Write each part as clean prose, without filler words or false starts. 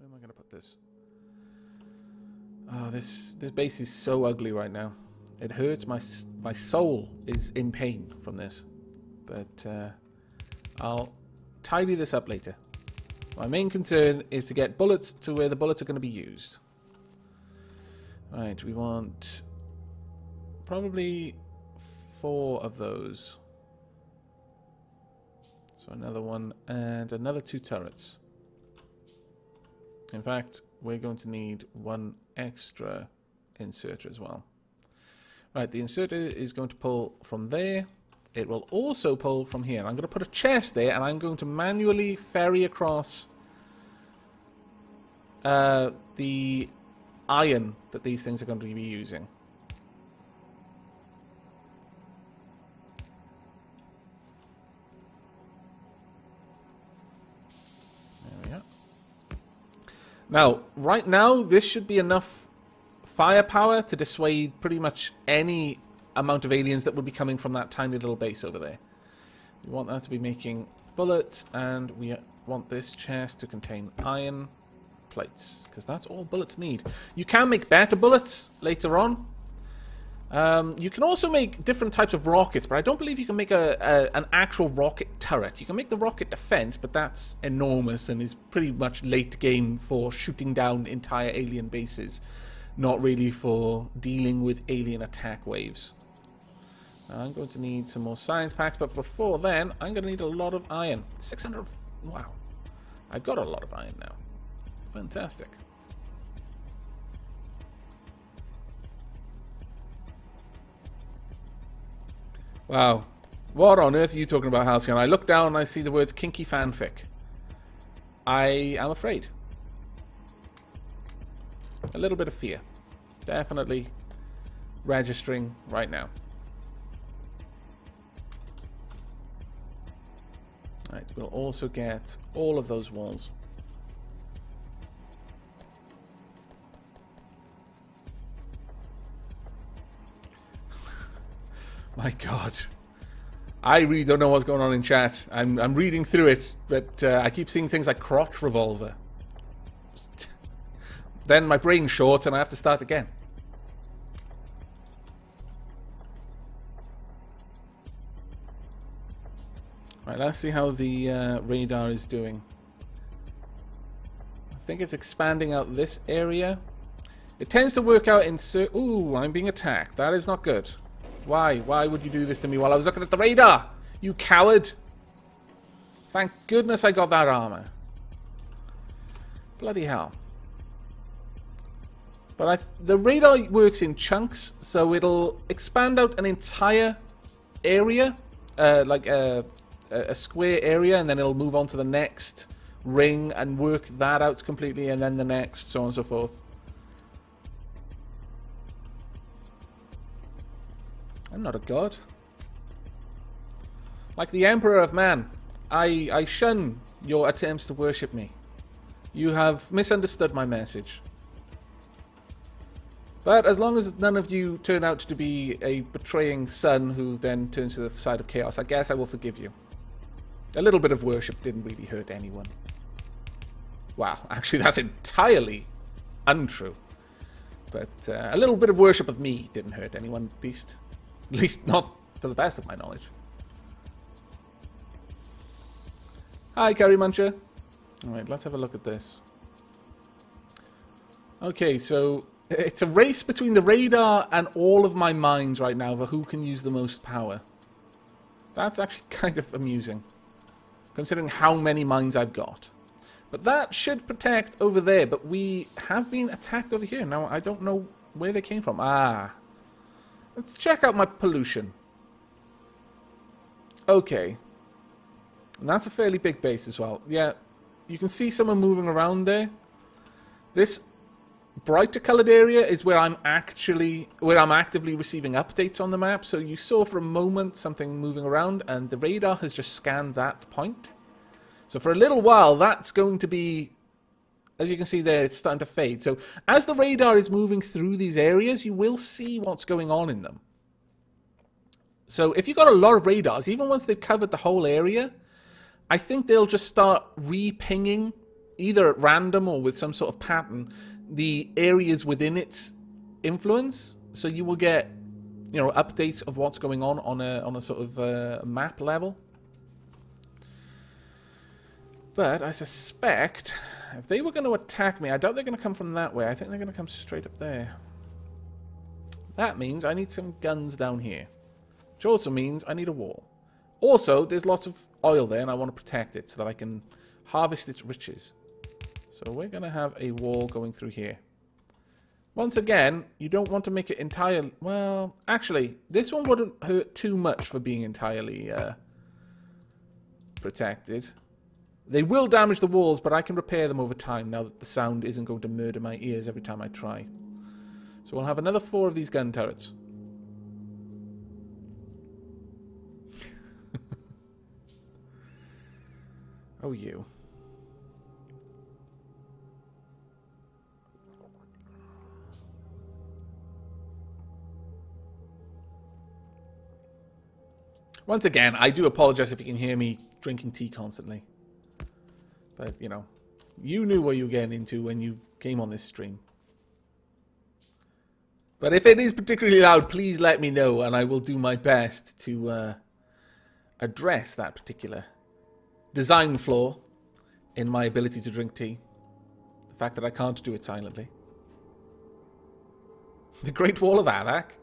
Where am I going to put this? Oh, this base is so ugly right now. It hurts. My soul is in pain from this. But I'll tidy this up later. My main concern is to get bullets to where the bullets are going to be used. Right, we want probably 4 of those. So another one and another 2 turrets. In fact, we're going to need 1 extra inserter as well. Right, the inserter is going to pull from there. It will also pull from here. I'm going to put a chest there, and I'm going to manually ferry across the iron that these things are going to be using. There we go. Now, right now, this should be enough firepower to dissuade pretty much any amount of aliens that would be coming from that tiny little base over there. We want that to be making bullets, and we want this chest to contain iron plates, because that's all bullets need. You can make better bullets later on. You can also make different types of rockets, but I don't believe you can make an actual rocket turret. You can make the rocket defense, but that's enormous and is pretty much late game for shooting down entire alien bases, not really for dealing with alien attack waves. Now, I'm going to need some more science packs, but before then, I'm going to need a lot of iron. 600... Wow. I've got a lot of iron now. Fantastic. Wow. What on earth are you talking about, Halcyon? I look down and I see the words kinky fanfic. I am afraid. A little bit of fear. Definitely registering right now. Right, we'll also get all of those walls. My God. I really don't know what's going on in chat. I'm reading through it, but I keep seeing things like crotch revolver. Then my brain shorts and I have to start again. Right, let's see how the radar is doing. I think it's expanding out this area. It tends to work out in... Ooh, I'm being attacked. That is not good. Why? Why would you do this to me while I was looking at the radar? You coward! Thank goodness I got that armor. Bloody hell. But the radar works in chunks, so it'll expand out an entire area, like a square area, and then it'll move on to the next ring and work that out completely, and then the next, so on and so forth. I'm not a god. Like the Emperor of Man, I shun your attempts to worship me. You have misunderstood my message. But as long as none of you turn out to be a betraying son who then turns to the side of chaos, I guess I will forgive you. A little bit of worship didn't really hurt anyone. Wow, actually that's entirely untrue. But a little bit of worship of me didn't hurt anyone, at least. At least not to the best of my knowledge. Hi, Curry Muncher. Alright, let's have a look at this. Okay, so it's a race between the radar and all of my mines right now for who can use the most power. That's actually kind of amusing, considering how many mines I've got. But that should protect over there, but we have been attacked over here. Now, I don't know where they came from. Ah. Let's check out my pollution. Okay. And that's a fairly big base as well. Yeah, you can see someone moving around there. This brighter colored area is where I'm actively receiving updates on the map. So you saw for a moment something moving around, and the radar has just scanned that point. So for a little while, that's going to be, as you can see there, it's starting to fade. So as the radar is moving through these areas, you will see what's going on in them. So if you've got a lot of radars, even once they've covered the whole area, I think they'll just start re-pinging either at random or with some sort of pattern, the areas within its influence. So you will get, you know, updates of what's going on a sort of map level. But I suspect if they were going to attack me, I doubt they're going to come from that way. I think they're going to come straight up there. That means I need some guns down here. Which also means I need a wall. Also, there's lots of oil there and I want to protect it so that I can harvest its riches. So we're going to have a wall going through here. Once again, you don't want to make it entirely... Well, actually, this one wouldn't hurt too much for being entirely protected. They will damage the walls, but I can repair them over time now that the sound isn't going to murder my ears every time I try. So we'll have another 4 of these gun turrets. Oh, you. Once again, I do apologize if you can hear me drinking tea constantly. But, you know, you knew what you were getting into when you came on this stream. But if it is particularly loud, please let me know, and I will do my best to address that particular design flaw in my ability to drink tea. The fact that I can't do it silently. The Great Wall of Aavak.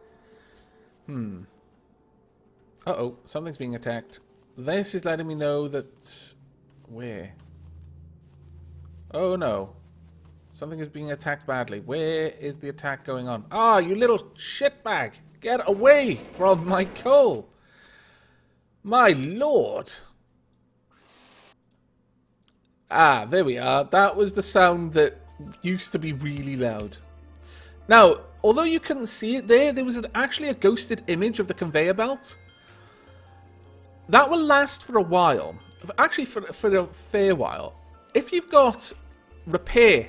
Uh-oh, something's being attacked. This is letting me know that... Where? Oh no. Something is being attacked badly. Where is the attack going on? Ah, you little shitbag! Get away from my coal! My lord! Ah, there we are. That was the sound that used to be really loud. Now, although you couldn't see it there was actually a ghosted image of the conveyor belt. That will last for a while. Actually, for a fair while. If you've got repair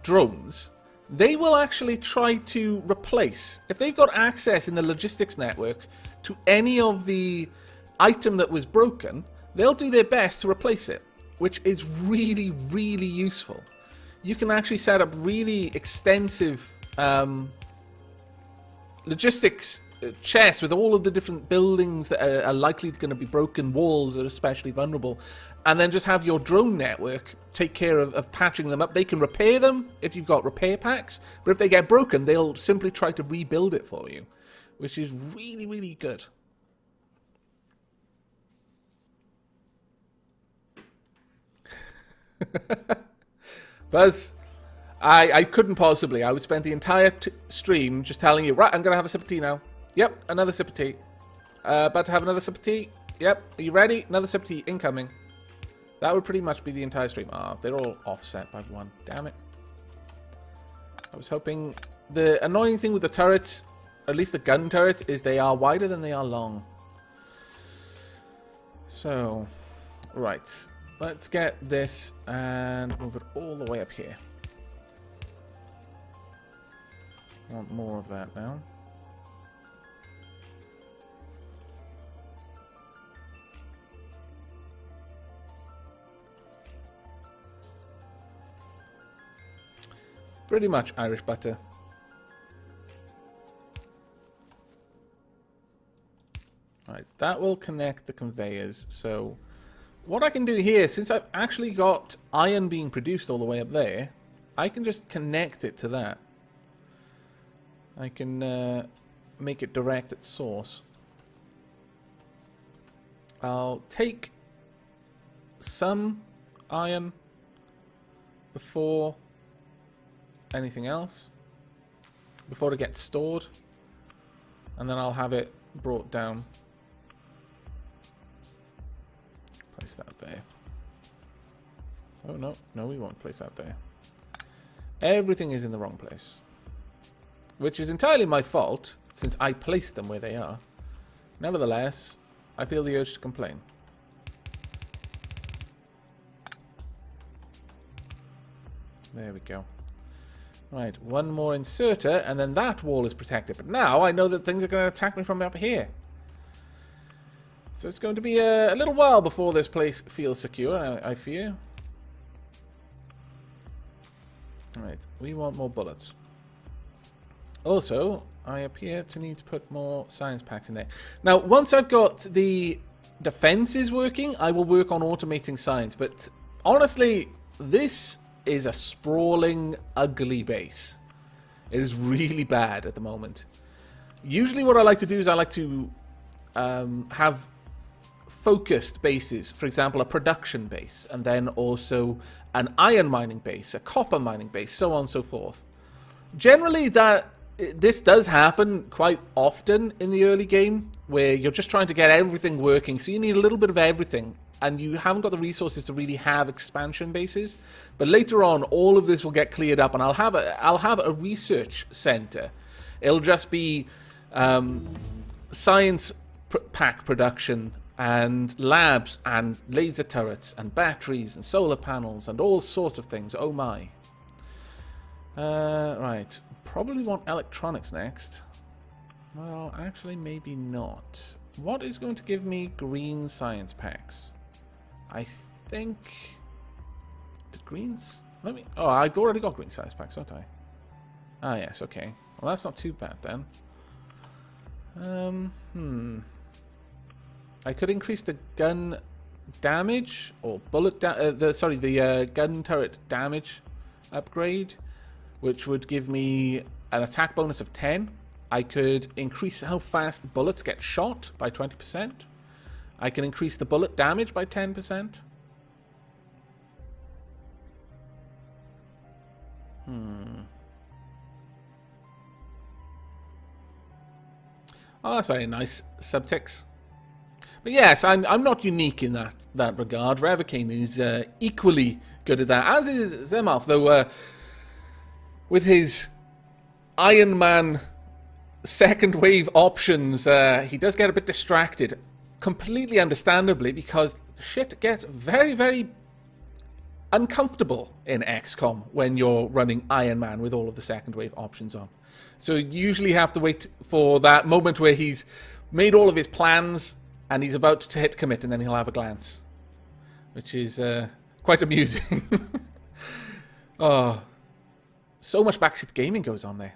drones, they will actually try to replace, if they've got access in the logistics network to any of the item that was broken, they'll do their best to replace it, which is really, really useful. You can actually set up really extensive logistics chests with all of the different buildings that are likely going to be broken, walls that are especially vulnerable, and then just have your drone network take care of patching them up. They can repair them if you've got repair packs, but if they get broken, they'll simply try to rebuild it for you, which is really, really good. Buzz, I couldn't possibly. I would spend the entire stream just telling you, right, I'm going to have a sip of tea now. Yep, another sip of tea. About to have another sip of tea. Yep, are you ready? Another sip of tea incoming. That would pretty much be the entire stream. Ah, they're all offset by 1. Damn it. I was hoping... The annoying thing with the turrets, at least the gun turrets, is they are wider than they are long. So, right. Let's get this and move it all the way up here. I want more of that now. Pretty much Irish butter. Right, that will connect the conveyors. So what I can do here, since I've actually got iron being produced all the way up there, I can just connect it to that. I can make it direct at source. I'll take some iron before anything else, before it gets stored, and then I'll have it brought down. Place that there. Oh no, no, we won't place that there. Everything is in the wrong place, which is entirely my fault since I placed them where they are. Nevertheless, I feel the urge to complain. There we go. Right, one more inserter, and then that wall is protected. But now I know that things are going to attack me from up here. So it's going to be a little while before this place feels secure, I fear. Right, we want more bullets. Also, I appear to need to put more science packs in there. Now, once I've got the defenses working, I will work on automating science. But honestly, this is a sprawling, ugly base. It is really bad at the moment. Usually what I like to do is I like to have focused bases. For example, a production base, and then also an iron mining base, a copper mining base, so on and so forth. Generally, this does happen quite often in the early game, where you're just trying to get everything working, so you need a little bit of everything, and you haven't got the resources to really have expansion bases. But later on, all of this will get cleared up, and I'll have a research center. It'll just be science pack production and labs and laser turrets and batteries and solar panels and all sorts of things. Oh my. Right. Probably want electronics next. Well, actually, maybe not. What is going to give me green science packs? I think the greens. Let me. Oh, I've already got green science packs, don't I? Ah, yes. Okay. Well, that's not too bad then. I could increase the gun damage or bullet. The gun turret damage upgrade, which would give me an attack bonus of 10. I could increase how fast the bullets get shot by 20%. I can increase the bullet damage by 10%. Oh, that's very nice. Subtext. But yes, I'm not unique in that regard. Revocane is equally good at that, as is Zemaf, though with his Iron Man second wave options, he does get a bit distracted, completely understandably, because shit gets very, very uncomfortable in XCOM when you're running Iron Man with all of the second wave options on. So you usually have to wait for that moment where he's made all of his plans and he's about to hit commit, and then he'll have a glance, which is quite amusing. Oh, so much backseat gaming goes on there,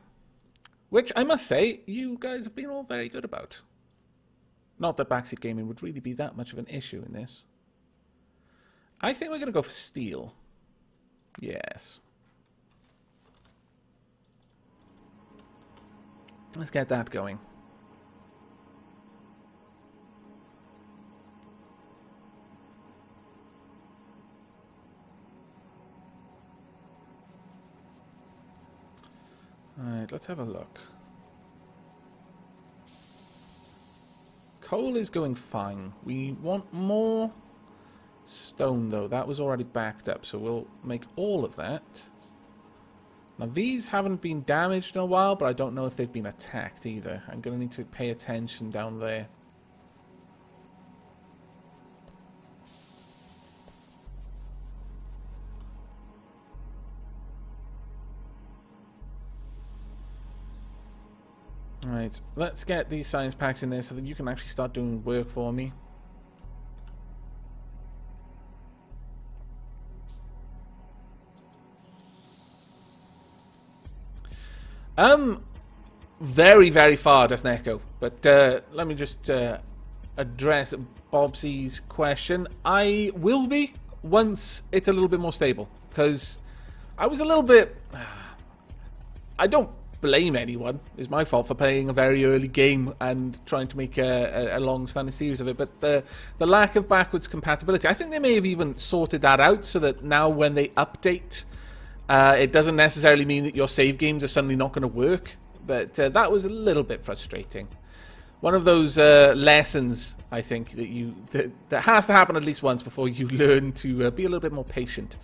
which I must say you guys have been all very good about. Not that backseat gaming would really be that much of an issue in this. I think we're going to go for steel. Yes. Let's get that going. Alright, let's have a look. Coal is going fine. We want more stone, though. That was already backed up, so we'll make all of that. Now, these haven't been damaged in a while, but I don't know if they've been attacked either. I'm going to need to pay attention down there. Right, let's get these science packs in there so that you can actually start doing work for me. Very, very far, doesn't echo. But let me just address Bobsy's question. I will be once it's a little bit more stable, because I was a little bit... I don't blame anyone. It's my fault for playing a very early game and trying to make a long-standing series of it. But the lack of backwards compatibility, I think they may have even sorted that out so that now when they update, it doesn't necessarily mean that your save games are suddenly not going to work. But that was a little bit frustrating. One of those lessons, I think, that has to happen at least once before you learn to be a little bit more patient.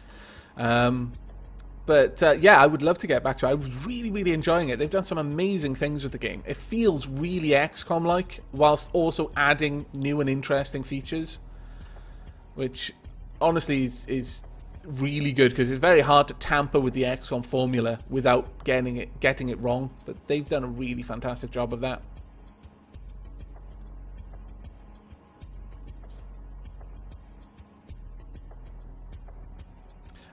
But yeah, I would love to get back to it. I was really, really enjoying it. They've done some amazing things with the game. It feels really XCOM-like, whilst also adding new and interesting features, which honestly is really good, because it's very hard to tamper with the XCOM formula without getting it wrong. But they've done a really fantastic job of that.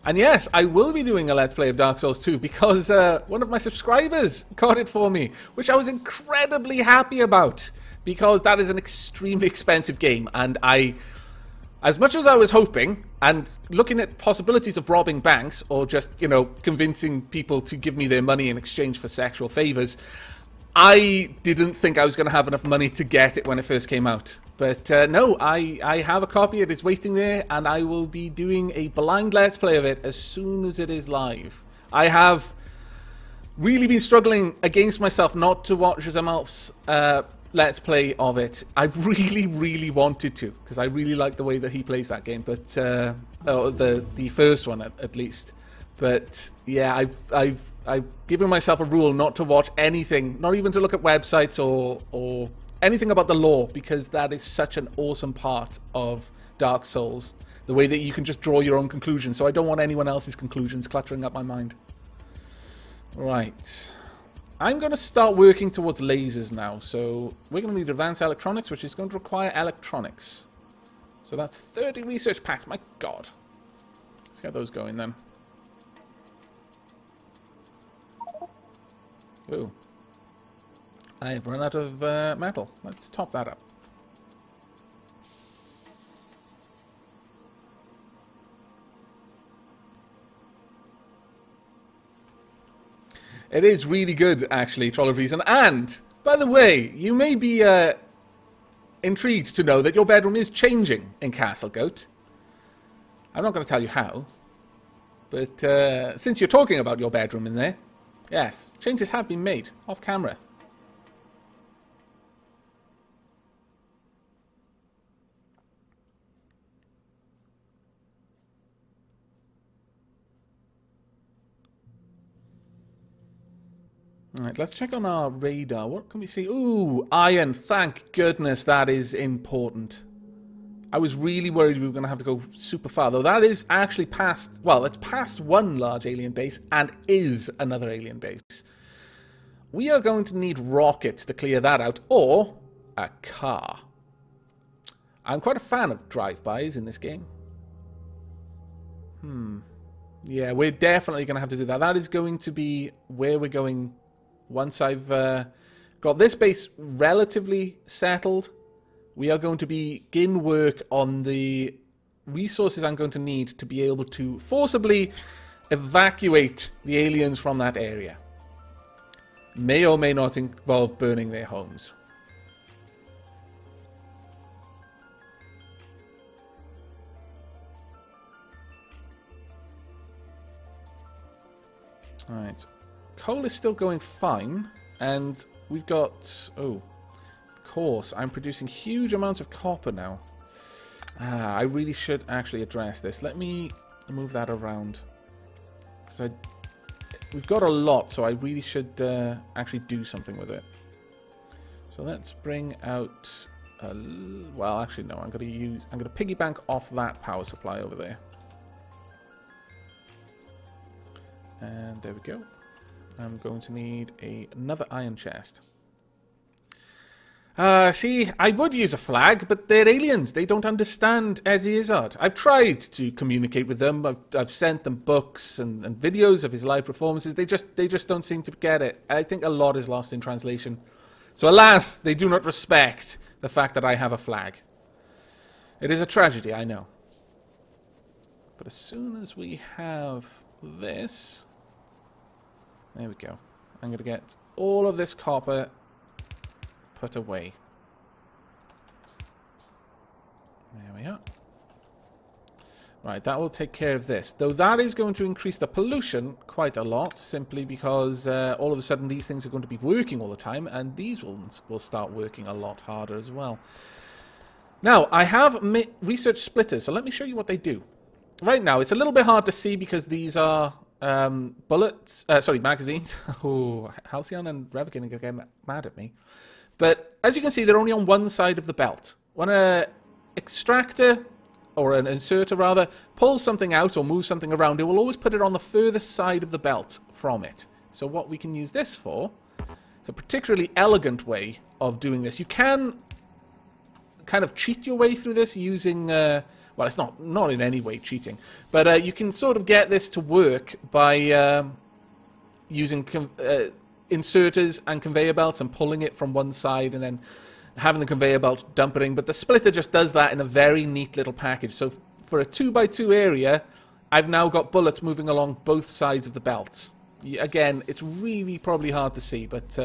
And yes, I will be doing a Let's Play of Dark Souls 2 because one of my subscribers got it for me, which I was incredibly happy about because that is an extremely expensive game. And as much as I was hoping and looking at possibilities of robbing banks or just, you know, convincing people to give me their money in exchange for sexual favors, I didn't think I was going to have enough money to get it when it first came out. But no, I have a copy. It is waiting there, and I will be doing a blind Let's Play of it as soon as it is live. I have really been struggling against myself not to watch Zamalf's Let's Play of it. I've really wanted to, because I really like the way that he plays that game. But the first one at least. But yeah, I've given myself a rule not to watch anything, not even to look at websites or anything about the lore, because that is such an awesome part of Dark Souls. The way that you can just draw your own conclusions. So I don't want anyone else's conclusions cluttering up my mind. Right. I'm going to start working towards lasers now. So we're going to need advanced electronics, which is going to require electronics. So that's 30 research packs. My God. Let's get those going then. Ooh. I've run out of metal. Let's top that up. It is really good, actually, Troll of Reason. And, by the way, you may be intrigued to know that your bedroom is changing in Castlegoat. I'm not going to tell you how. But since you're talking about your bedroom in there, yes, changes have been made off camera. Alright, let's check on our radar. What can we see? Ooh, iron. Thank goodness that is important. I was really worried we were going to have to go super far, though that is actually past... Well, it's past one large alien base and is another alien base. We are going to need rockets to clear that out, or a car. I'm quite a fan of drive-bys in this game. Yeah, we're definitely going to have to do that. That is going to be where we're going once I've got this base relatively settled. We are going to begin work on the resources I'm going to need to be able to forcibly evacuate the aliens from that area. May or may not involve burning their homes. Alright. Coal is still going fine, and we've got... Oh, of course, I'm producing huge amounts of copper now. I really should actually address this. Let me move that around. Because we've got a lot, so I really should actually do something with it. So let's bring out... well, actually, no. I'm going to piggy bank off that power supply over there. And there we go. I'm going to need another iron chest. See, I would use a flag, but they're aliens. They don't understand Eddie Izzard. I've tried to communicate with them. I've sent them books and videos of his live performances. They just don't seem to get it. I think a lot is lost in translation. So alas, they do not respect the fact that I have a flag. It is a tragedy, I know. But as soon as we have this... There we go. I'm going to get all of this copper put away. There we are. Right, that will take care of this. Though that is going to increase the pollution quite a lot, simply because all of a sudden these things are going to be working all the time, and these ones will start working a lot harder as well. Now, I have research splitters, so let me show you what they do. Right now, it's a little bit hard to see because these are... magazines. Oh, Halcyon and Revikin are going to get mad at me. But as you can see, they're only on one side of the belt. When an extractor, or an inserter rather, pulls something out or moves something around, it will always put it on the furthest side of the belt from it. So what we can use this for, it's a particularly elegant way of doing this. You can kind of cheat your way through this using Well, it's not in any way cheating. But you can sort of get this to work by using inserters and conveyor belts and pulling it from one side and then having the conveyor belt dumping. But the splitter just does that in a very neat little package. So for a 2x2 area, I've now got bullets moving along both sides of the belts. Again, it's really probably hard to see, but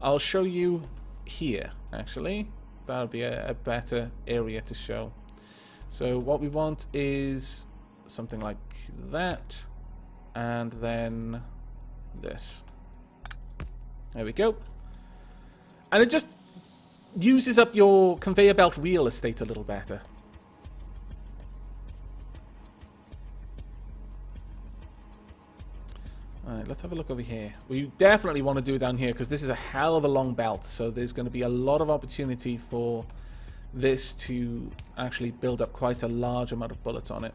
I'll show you here, actually. That'll be a better area to show. So what we want is something like that, and then this. There we go. And it just uses up your conveyor belt real estate a little better. Alright, let's have a look over here. We definitely want to do it down here because this is a hell of a long belt, so there's going to be a lot of opportunity for this to actually build up quite a large amount of bullets on it.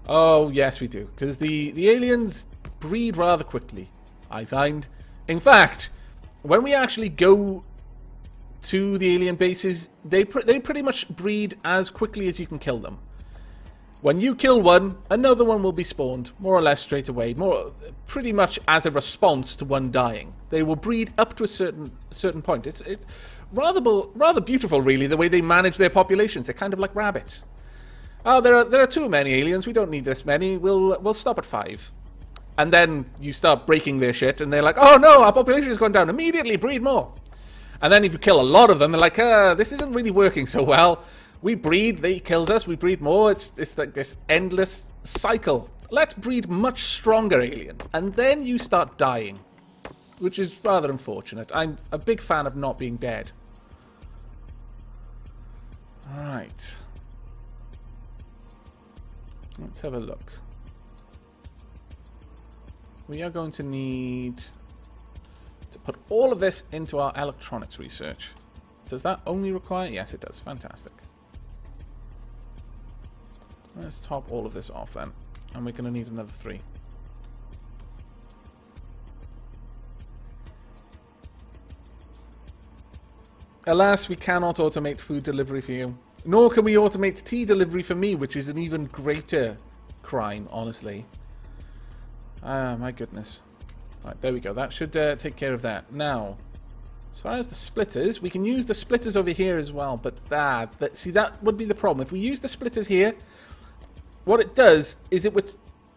Oh, yes we do, because the aliens breed rather quickly, I find. In fact, when we actually go to the alien bases, they pretty much breed as quickly as you can kill them. When you kill one, another one will be spawned, more or less straight away, pretty much as a response to one dying. They will breed up to a certain point. It's rather beautiful, really, the way they manage their populations. They're kind of like rabbits. Oh, there are too many aliens. We don't need this many. We'll stop at 5. And then you start breaking their shit, and they're like, oh no, our population has gone down. Immediately breed more. And then if you kill a lot of them, they're like, this isn't really working so well. We breed, they kills us, we breed more. It's like this endless cycle. Let's breed much stronger aliens. And then you start dying, which is rather unfortunate. I'm a big fan of not being dead. Alright. Let's have a look. We are going to need to put all of this into our electronics research. Does that only require... Yes, it does. Fantastic. Let's top all of this off then. And we're going to need another 3. Alas, we cannot automate food delivery for you. Nor can we automate tea delivery for me, which is an even greater crime, honestly. Ah, my goodness. Right, there we go. That should take care of that. Now, as far as the splitters, we can use the splitters over here as well, but see, that would be the problem. If we use the splitters here, what it does is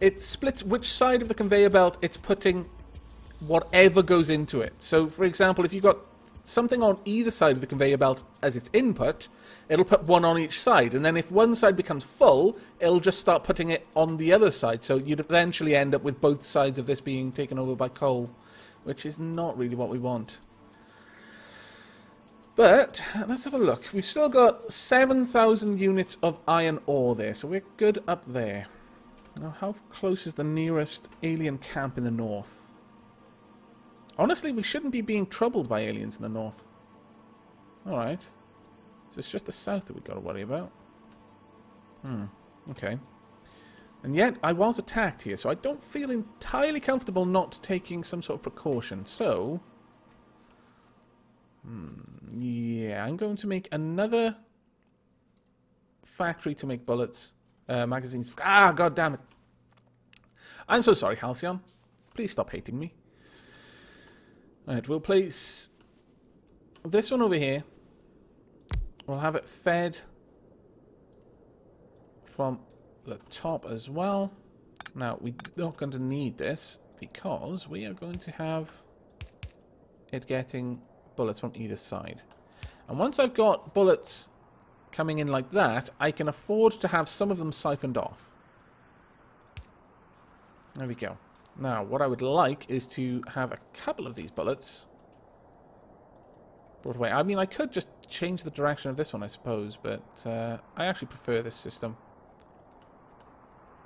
it splits which side of the conveyor belt it's putting whatever goes into it. So, for example, if you've got something on either side of the conveyor belt as its input, it'll put one on each side, and then if one side becomes full, it'll just start putting it on the other side, so you'd eventually end up with both sides of this being taken over by coal, which is not really what we want. But let's have a look. We've still got 7,000 units of iron ore there, so we're good up there. Now, how close is the nearest alien camp in the north? Honestly, we shouldn't be being troubled by aliens in the north. Alright. So it's just the south that we've got to worry about. Okay. And yet, I was attacked here, so I don't feel entirely comfortable not taking some sort of precaution. So... yeah, I'm going to make another factory to make bullets. Magazines. Ah, god damn it. I'm so sorry, Halcyon. Please stop hating me. Alright, we'll place this one over here. We'll have it fed from the top as well. Now, we're not going to need this because we are going to have it getting bullets from either side. And once I've got bullets coming in like that, I can afford to have some of them siphoned off. There we go. Now, what I would like is to have a couple of these bullets brought away. I mean, I could just change the direction of this one, I suppose, but I actually prefer this system.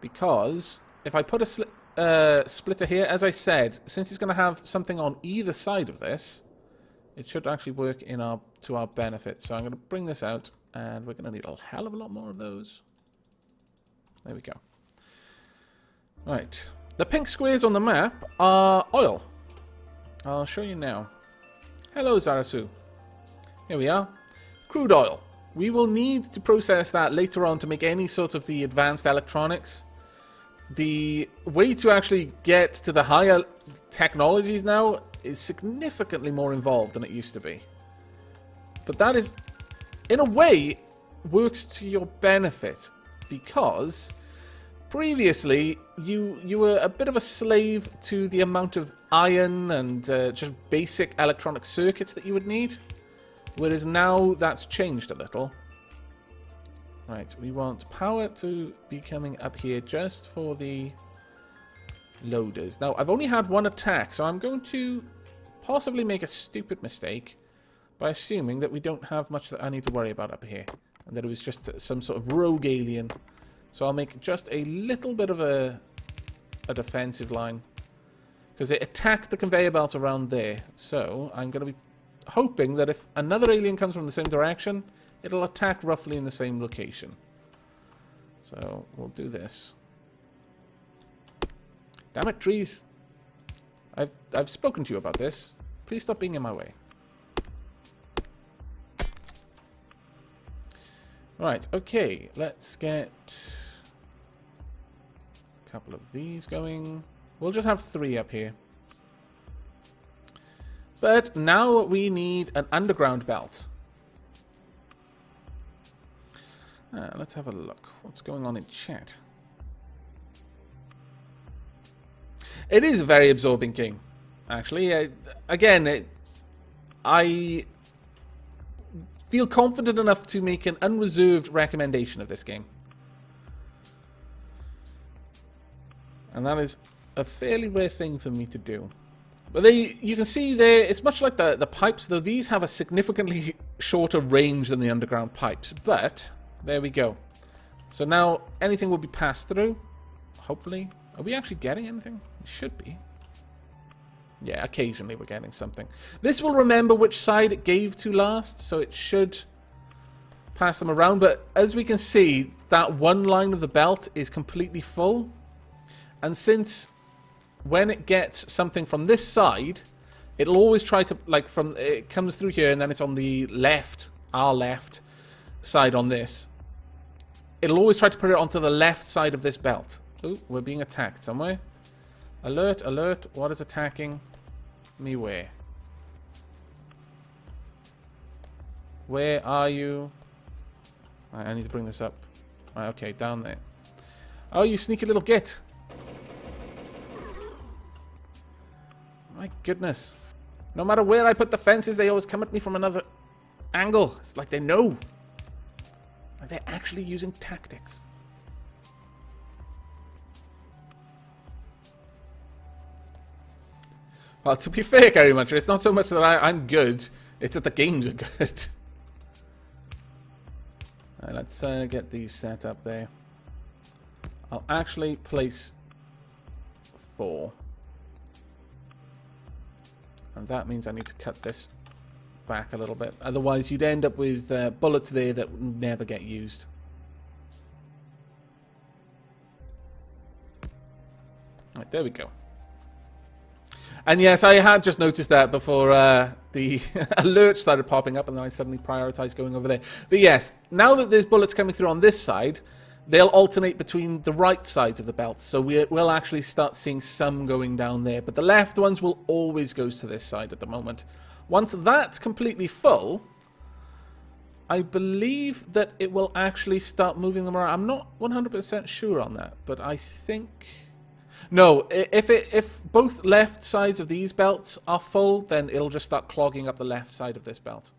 Because if I put a splitter here, as I said, since it's going to have something on either side of this, it should actually work to our benefit. So I'm going to bring this out, and we're going to need a hell of a lot more of those. There we go. Right. The pink squares on the map are oil. I'll show you now. Hello, Zarasu. Here we are. Crude oil. We will need to process that later on to make any sort of the advanced electronics. The way to actually get to the higher technologies now is significantly more involved than it used to be. But that is, in a way, works to your benefit, because previously you were a bit of a slave to the amount of iron and just basic electronic circuits that you would need, whereas now that's changed a little. Right, we want power to be coming up here just for the loaders. Now, I've only had one attack, so I'm going to possibly make a stupid mistake by assuming that we don't have much that I need to worry about up here, and that it was just some sort of rogue alien. So I'll make just a little bit of a defensive line, because it attacked the conveyor belt around there. So I'm going to be hoping that if another alien comes from the same direction, it'll attack roughly in the same location. So we'll do this. Damn it, trees! I've spoken to you about this. Please stop being in my way. Right, okay, let's get a couple of these going. We'll just have 3 up here. But now we need an underground belt. Let's have a look. What's going on in chat? It is a very absorbing game, actually. I feel confident enough to make an unreserved recommendation of this game. And that is a fairly rare thing for me to do. But you can see there, it's much like the pipes, though these have a significantly shorter range than the underground pipes. But there we go. So now anything will be passed through, hopefully. Are we actually getting anything? We should be. Yeah, occasionally we're getting something. This will remember which side it gave to last, so it should pass them around. But as we can see, that one line of the belt is completely full. And since when it gets something from this side, it'll always try to, like, it comes through here and then it's on the left, our left side on this. It'll always try to put it onto the left side of this belt. Oh, we're being attacked somewhere. Alert, alert. What is attacking me where? Where are you? I need to bring this up. Right, okay, down there. Oh, you sneaky little git. My goodness. No matter where I put the fences, they always come at me from another angle. It's like they know. Like they're actually using tactics. Well, to be fair, Gary Muncher, it's not so much that I'm good, it's that the games are good. Right, let's get these set up there. I'll actually place 4. And that means I need to cut this back a little bit. Otherwise, you'd end up with bullets there that would never get used. Right, there we go. And yes, I had just noticed that before the alert started popping up, and then I suddenly prioritized going over there. But yes, now that there's bullets coming through on this side, they'll alternate between the right sides of the belt. So we'll actually start seeing some going down there. But the left ones will always go to this side at the moment. Once that's completely full, I believe that it will actually start moving them around. I'm not 100% sure on that, but I think... No, if both left sides of these belts are full, then it'll just start clogging up the left side of this belt.